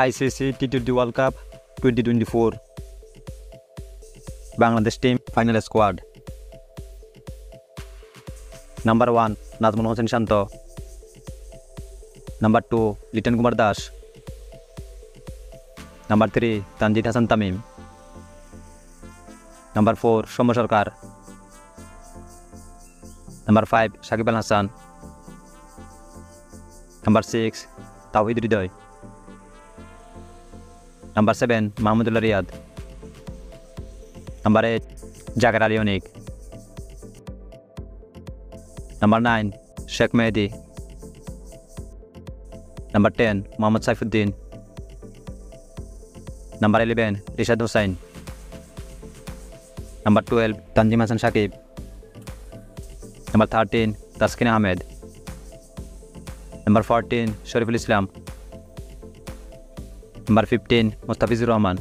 ICC টি-20 world cup 2024 Bangladesh team final squad. Number 1 Najmul Hossain Shanto, number 2 Liton Kumar Das, number 3 Tanzid Hasan Tamim, number 4 Soumya Sarkar, number 5 Shakib Al Hasan, number 6 Towhid Hridoy, number 7 Mahmudullah Riyad, number 8 Jaker Ali Anik, number 9 Sheikh Mehedi, number 10 Mohammad Saifuddin, number 11 Rishad Hossain, number 12 Tanzim Hasan Sakib, number 13 Taskin Ahmed, number 14 Shariful Islam, number 15 Mostafizur Rahman.